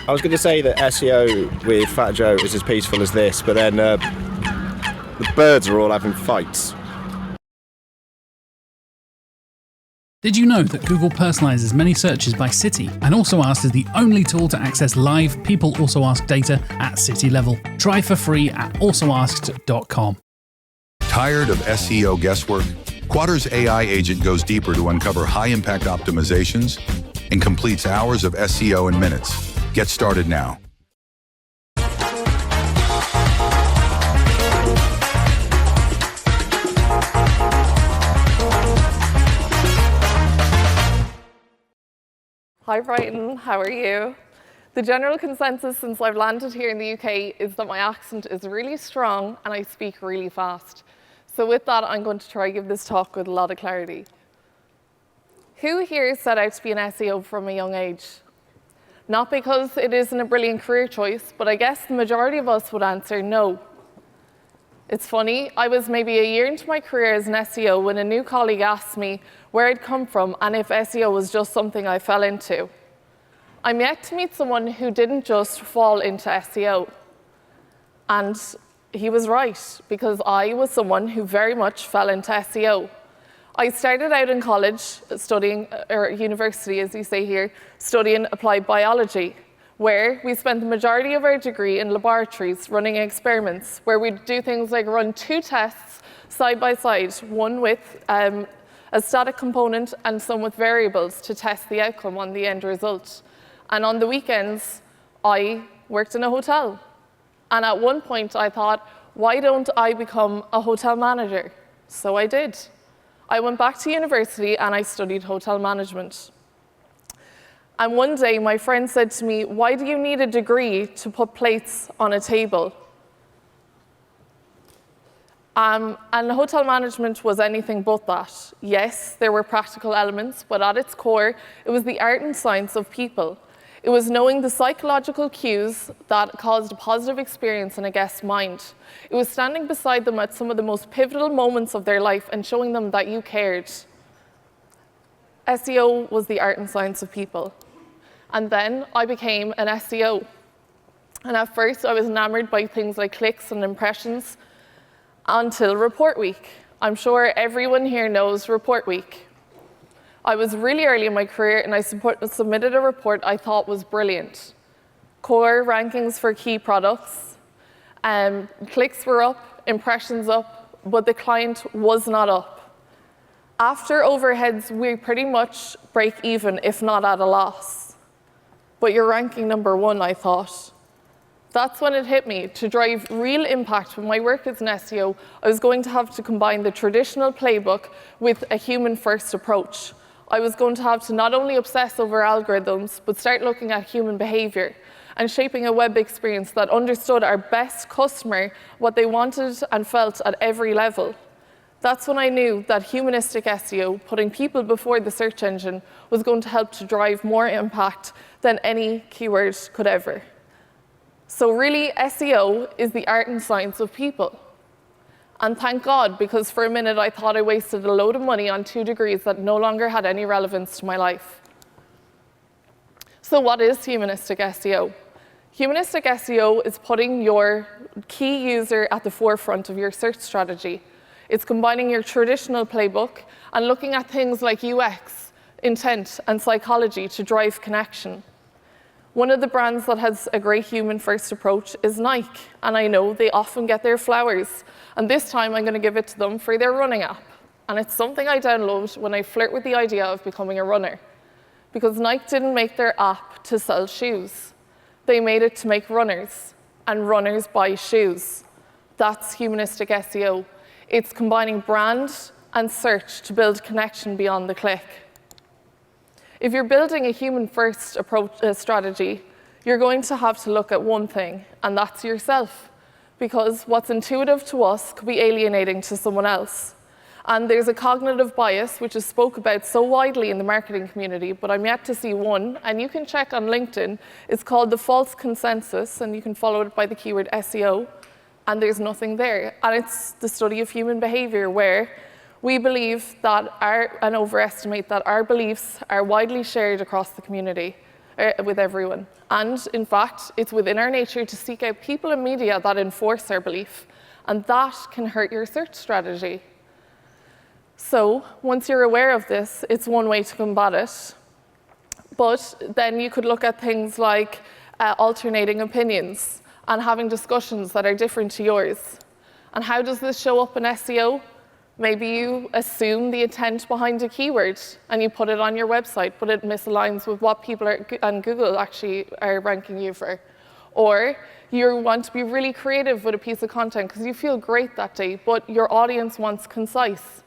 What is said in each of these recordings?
I was going to say that SEO with Fat Joe is as peaceful as this, but then the birds are all having fights. Did you know that Google personalizes many searches by city and Also Asked is the only tool to access live People Also Ask data at city level? Try for free at alsoasked.com. Tired of SEO guesswork? Quadra's AI agent goes deeper to uncover high-impact optimizations and completes hours of SEO in minutes. Get started now. Hi Brighton, how are you? The general consensus since I've landed here in the UK is that my accent is really strong and I speak really fast. So with that, I'm going to try to give this talk with a lot of clarity. Who here set out to be an SEO from a young age? Not because it isn't a brilliant career choice, but I guess the majority of us would answer no. It's funny, I was maybe a year into my career as an SEO when a new colleague asked me where I'd come from and if SEO was just something I fell into. I'm yet to meet someone who didn't just fall into SEO. And he was right, because I was someone who very much fell into SEO. I started out in college studying, or university as you say here, studying applied biology, where we spent the majority of our degree in laboratories running experiments, where we'd do things like run 2 tests side by side, one with a static component and some with variables to test the outcome on the end result. And on the weekends, I worked in a hotel. And at one point I thought, why don't I become a hotel manager? So I did. I went back to university and I studied hotel management. And one day, my friend said to me, why do you need a degree to put plates on a table? And hotel management was anything but that. Yes, there were practical elements, but at its core, it was the art and science of people. It was knowing the psychological cues that caused a positive experience in a guest's mind. It was standing beside them at some of the most pivotal moments of their life and showing them that you cared. SEO was the art and science of people. And then I became an SEO. And at first I was enamored by things like clicks and impressions until Report Week. I'm sure everyone here knows Report Week. I was really early in my career and I submitted a report I thought was brilliant. Core rankings for key products, clicks were up, impressions up, but the client was not up. After overheads, we pretty much break even, if not at a loss. But you're ranking #1, I thought. That's when it hit me. To drive real impact with my work as an SEO, I was going to have to combine the traditional playbook with a human-first approach. I was going to have to not only obsess over algorithms, but start looking at human behavior and shaping a web experience that understood our best customer, what they wanted and felt at every level. That's when I knew that humanistic SEO, putting people before the search engine, was going to help to drive more impact than any keyword could ever. So really, SEO is the art and science of people. And thank God, because for a minute I thought I wasted a load of money on 2 degrees that no longer had any relevance to my life. So what is humanistic SEO? Humanistic SEO is putting your key user at the forefront of your search strategy. It's combining your traditional playbook and looking at things like UX, intent, and psychology to drive connection. One of the brands that has a great human-first approach is Nike, and I know they often get their flowers. And this time I'm going to give it to them for their running app. And it's something I download when I flirt with the idea of becoming a runner. Because Nike didn't make their app to sell shoes. They made it to make runners, and runners buy shoes. That's humanistic SEO. It's combining brand and search to build connection beyond the click. If you're building a human-first approach strategy, you're going to have to look at one thing, and that's yourself. Because what's intuitive to us could be alienating to someone else. And there's a cognitive bias, which is spoke about so widely in the marketing community, but I'm yet to see one, and you can check on LinkedIn. It's called the false consensus, and you can follow it by the keyword SEO, and there's nothing there. And it's the study of human behavior, where we believe that and overestimate that our beliefs are widely shared across the community. with everyone. And in fact, it's within our nature to seek out people and media that enforce our belief, and that can hurt your search strategy. So once you're aware of this, it's one way to combat it. But then you could look at things like alternating opinions and having discussions that are different to yours. And how does this show up in SEO? Maybe you assume the intent behind a keyword and you put it on your website, but it misaligns with what people and Google actually are ranking you for. Or you want to be really creative with a piece of content because you feel great that day, but your audience wants concise,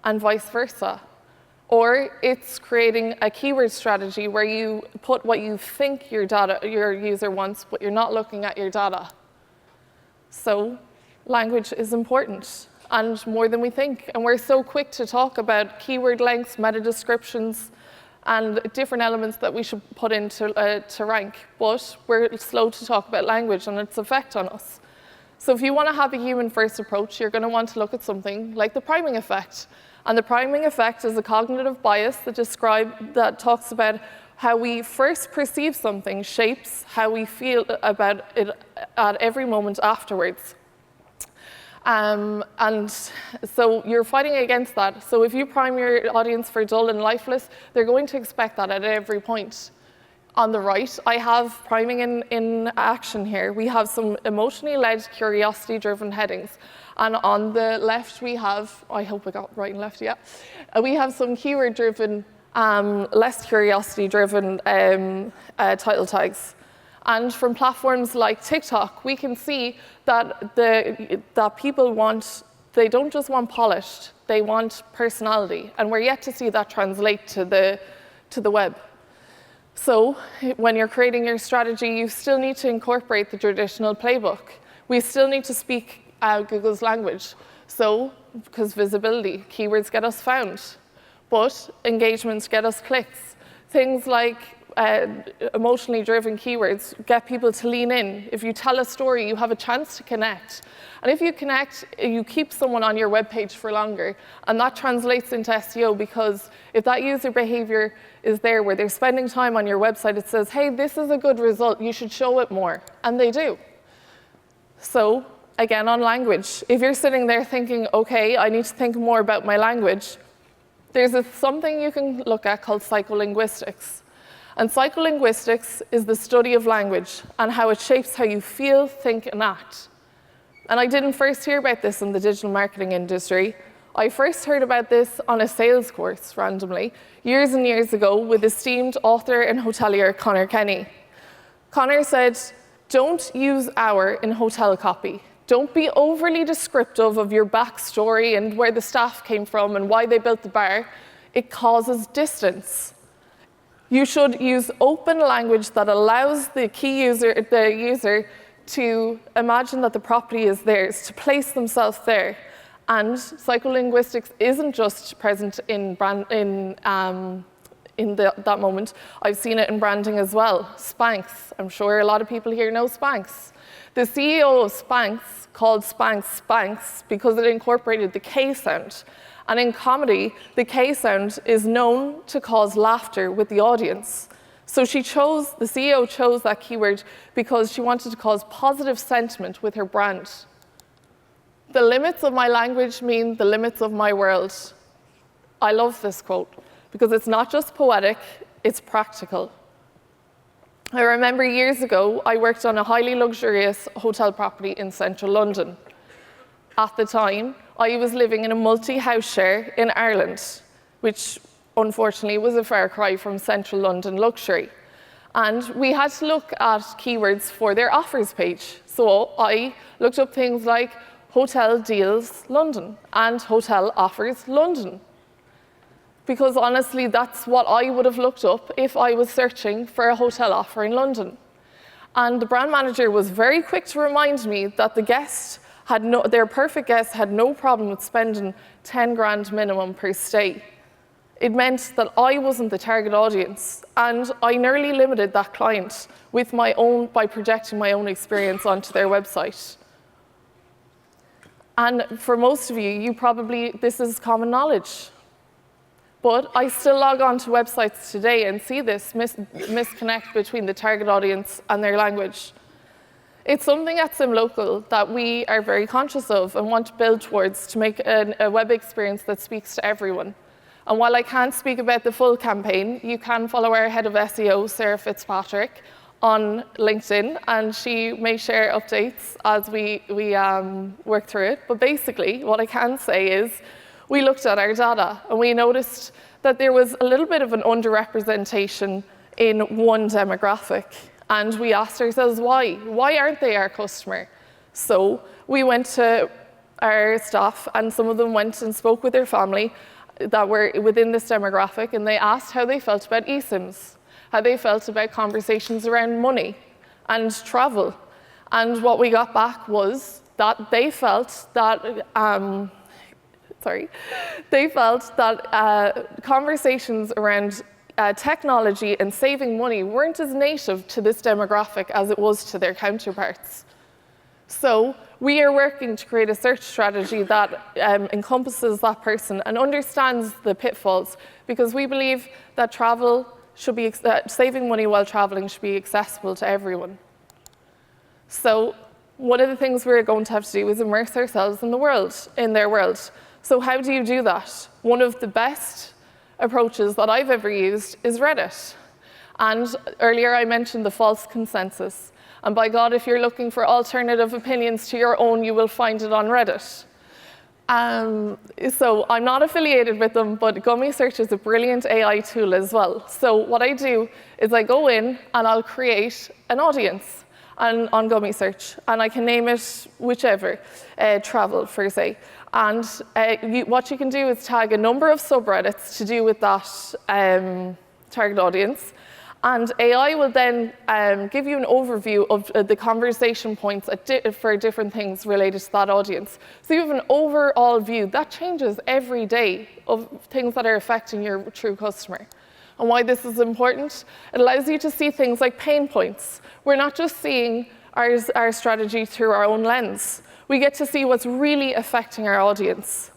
and vice versa. Or it's creating a keyword strategy where you put what you think your user wants, but you're not looking at your data. So language is important, and more than we think. And we're so quick to talk about keyword lengths, meta descriptions, and different elements that we should put in to rank. But we're slow to talk about language and its effect on us. So if you want to have a human-first approach, you're going to want to look at something like the priming effect. And the priming effect is a cognitive bias that talks about how we first perceive something shapes how we feel about it at every moment afterwards. And so you're fighting against that. So if you prime your audience for dull and lifeless, they're going to expect that at every point. On the right, I have priming in action here. We have some emotionally led, curiosity-driven headings. And on the left, we have, I hope I got right and left, yeah. We have some keyword-driven, less curiosity-driven title tags. And from platforms like TikTok, we can see that people they don't just want polished, they want personality. And we're yet to see that translate to the web. So when you're creating your strategy, you still need to incorporate the traditional playbook. We still need to speak Google's language. So, because visibility, keywords get us found, but engagements get us clicks. Things like emotionally driven keywords get people to lean in. If you tell a story, you have a chance to connect. And if you connect, you keep someone on your web page for longer. And that translates into SEO, because if that user behavior is there where they're spending time on your website, it says, hey, this is a good result, you should show it more. And they do. So again, on language, if you're sitting there thinking, okay, I need to think more about my language, there's something you can look at called psycholinguistics. And psycholinguistics is the study of language and how it shapes how you feel, think, and act. And I didn't first hear about this in the digital marketing industry. I first heard about this on a sales course, randomly, years and years ago, with esteemed author and hotelier Connor Kenny. Connor said, don't use "our" in hotel copy. Don't be overly descriptive of your backstory and where the staff came from and why they built the bar. It causes distance. You should use open language that allows the user to imagine that the property is theirs, to place themselves there. And psycholinguistics isn't just present in that moment. I've seen it in branding as well. Spanx. I'm sure a lot of people here know Spanx. The CEO of Spanx called Spanx Spanx because it incorporated the K sound. And in comedy, the K sound is known to cause laughter with the audience. So the CEO chose that keyword because she wanted to cause positive sentiment with her brand. The limits of my language mean the limits of my world. I love this quote because it's not just poetic, it's practical. I remember years ago, I worked on a highly luxurious hotel property in central London. At the time, I was living in a multi-house share in Ireland, which unfortunately was a far cry from central London luxury. And we had to look at keywords for their offers page. So I looked up things like hotel deals London and hotel offers London. Because honestly, that's what I would have looked up if I was searching for a hotel offer in London. And the brand manager was very quick to remind me that their perfect guest had no problem with spending 10 grand minimum per stay. It meant that I wasn't the target audience, and I nearly limited that client by projecting my own experience onto their website. And for most of you, this is common knowledge. But I still log on to websites today and see this misconnect between the target audience and their language. It's something at SimLocal that we are very conscious of and want to build towards to make a web experience that speaks to everyone. And while I can't speak about the full campaign, you can follow our head of SEO, Sarah Fitzpatrick, on LinkedIn, and she may share updates as we work through it. But basically, what I can say is we looked at our data and we noticed that there was a little bit of an underrepresentation in one demographic. And we asked ourselves why? Why aren't they our customer? So we went to our staff, and some of them went and spoke with their family that were within this demographic, and they asked how they felt about eSIMs, how they felt about conversations around money and travel. And what we got back was that they felt that conversations around technology and saving money weren't as native to this demographic as it was to their counterparts. So we are working to create a search strategy that encompasses that person and understands the pitfalls, because we believe that travel should be saving money while traveling should be accessible to everyone. So one of the things we're going to have to do is immerse ourselves in their world. So how do you do that? One of the best approaches that I've ever used is Reddit. And earlier I mentioned the false consensus. And by God, if you're looking for alternative opinions to your own, you will find it on Reddit. So I'm not affiliated with them, but Gummy Search is a brilliant AI tool as well. So what I do is I go in and I'll create an audience on Gummy Search, and I can name it whichever, travel for say. And what you can do is tag a number of subreddits to do with that target audience. And AI will then give you an overview of the conversation points for different things related to that audience. So you have an overall view that changes every day of things that are affecting your true customer. And why this is important, it allows you to see things like pain points. We're not just seeing our strategy through our own lens. We get to see what's really affecting our audience.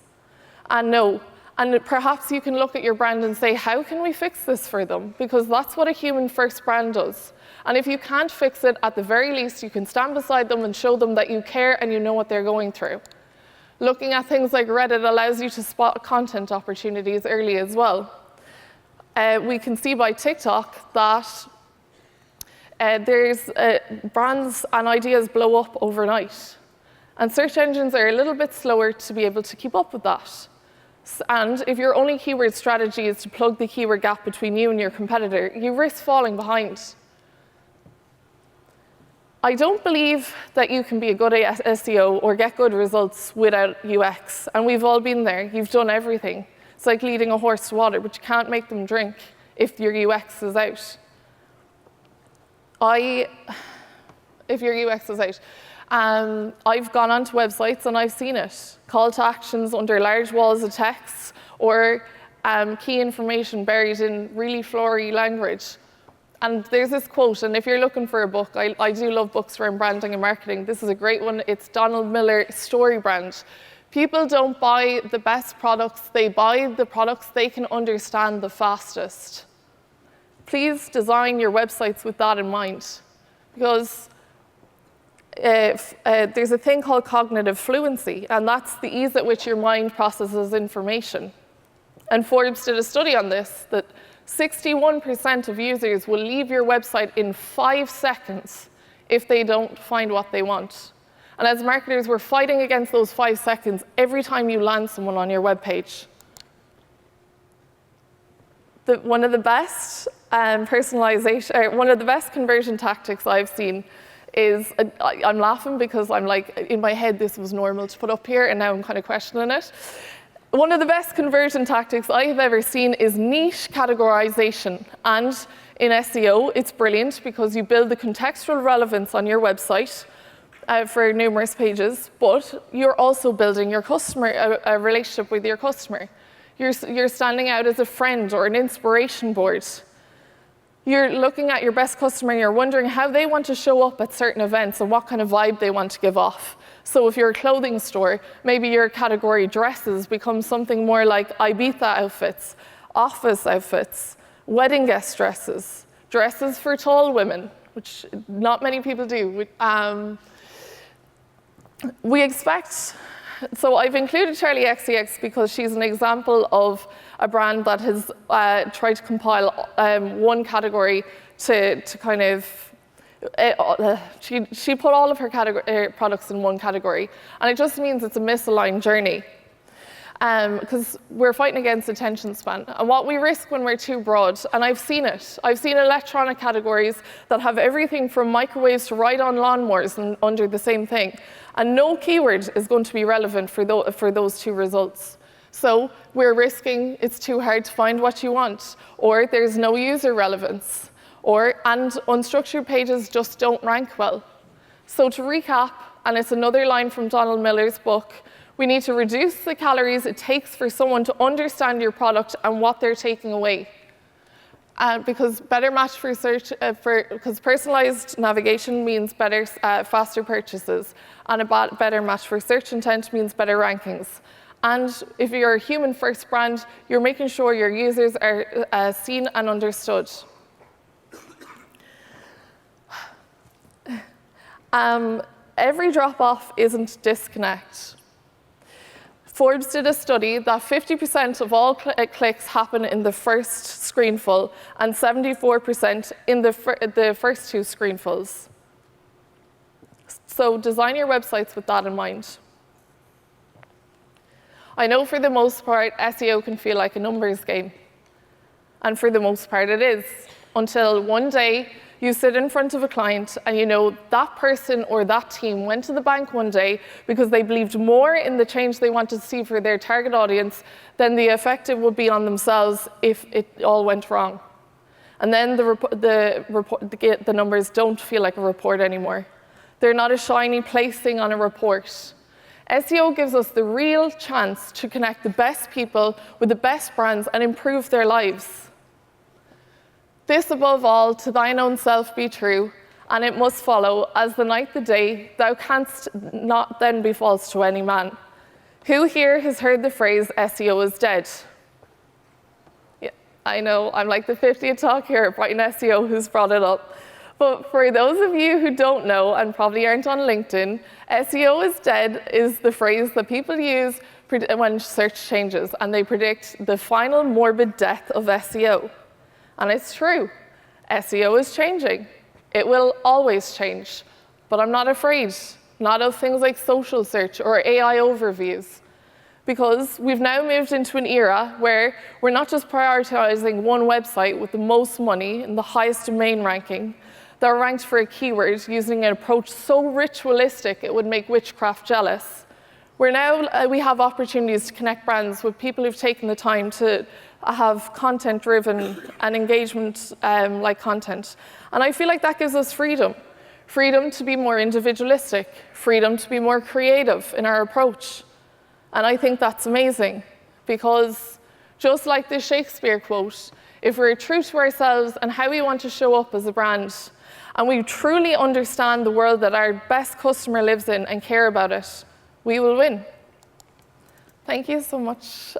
And perhaps you can look at your brand and say, how can we fix this for them? Because that's what a human-first brand does. And if you can't fix it, at the very least, you can stand beside them and show them that you care and you know what they're going through. Looking at things like Reddit allows you to spot content opportunities early as well. We can see by TikTok that there's brands and ideas blow up overnight. And search engines are a little bit slower to be able to keep up with that. And if your only keyword strategy is to plug the keyword gap between you and your competitor, you risk falling behind. I don't believe that you can be a good SEO or get good results without UX. And we've all been there. You've done everything. It's like leading a horse to water, but you can't make them drink if your UX is out. If your UX is out. I've gone onto websites and I've seen it. Call to actions under large walls of text, or key information buried in really flowery language. And there's this quote, and if you're looking for a book, I do love books around branding and marketing. This is a great one. It's Donald Miller, Story Brand. People don't buy the best products, they buy the products they can understand the fastest. Please design your websites with that in mind, because there's a thing called cognitive fluency, and that's the ease at which your mind processes information. And Forbes did a study on this, that 61% of users will leave your website in 5 seconds if they don't find what they want. And as marketers, we're fighting against those 5 seconds every time you land someone on your webpage. One of the best one of the best conversion tactics I've seen is, I'm laughing because I'm like, in my head this was normal to put up here, and now I'm kind of questioning it. One of the best conversion tactics I have ever seen is niche categorization. And in SEO, it's brilliant because you build the contextual relevance on your website for numerous pages, but you're also building your customer, a relationship with your customer. You're standing out as a friend or an inspiration board. You're looking at your best customer and you're wondering how they want to show up at certain events and what kind of vibe they want to give off. So if you're a clothing store, maybe your category dresses becomes something more like Ibiza outfits. office outfits, wedding guest dresses, dresses for tall women, which not many people do. We expect, so I've included Charlie XCX because she's an example of a brand that has tried to compile one category to kind of, she put all of her products in one category, and it just means it's a misaligned journey. Because we're fighting against attention span. And what we risk when we're too broad, and I've seen it. I've seen electronic categories that have everything from microwaves to ride-on lawnmowers and under the same thing. And no keyword is going to be relevant for those two results. So we're risking it's too hard to find what you want, or there's no user relevance, and unstructured pages just don't rank well. So to recap, and it's another line from Donald Miller's book, we need to reduce the calories it takes for someone to understand your product and what they're taking away. Because better match for search, because personalized navigation means better, faster purchases, and a better match for search intent means better rankings. And if you're a human-first brand, you're making sure your users are seen and understood. Every drop-off isn't disconnect. Forbes did a study that 50% of all clicks happen in the first screenful and 74% in the first two screenfuls. So design your websites with that in mind. I know for the most part, SEO can feel like a numbers game. And for the most part, it is. Until one day, you sit in front of a client and you know that person or that team went to the bank one day because they believed more in the change they wanted to see for their target audience than the effect it would be on themselves if it all went wrong. And then the numbers don't feel like a report anymore. They're not a shiny placing on a report. SEO gives us the real chance to connect the best people with the best brands and improve their lives. This above all, to thine own self be true, and it must follow, as the night the day, thou canst not then be false to any man. Who here has heard the phrase, SEO is dead? Yeah, I know, I'm like the 50th talk here at Brighton SEO who's brought it up. But for those of you who don't know, and probably aren't on LinkedIn, SEO is dead is the phrase that people use when search changes, and they predict the final morbid death of SEO. And it's true, SEO is changing. It will always change, but I'm not afraid, not of things like social search or AI overviews, because we've now moved into an era where we're not just prioritizing one website with the most money and the highest domain ranking, they're ranked for a keyword using an approach so ritualistic it would make witchcraft jealous. We have opportunities to connect brands with people who've taken the time to have content-driven and engagement-like content. And I feel like that gives us freedom. Freedom to be more individualistic, freedom to be more creative in our approach. And I think that's amazing, because just like the Shakespeare quote, if we're true to ourselves and how we want to show up as a brand, and we truly understand the world that our best customer lives in and care about it, we will win. Thank you so much.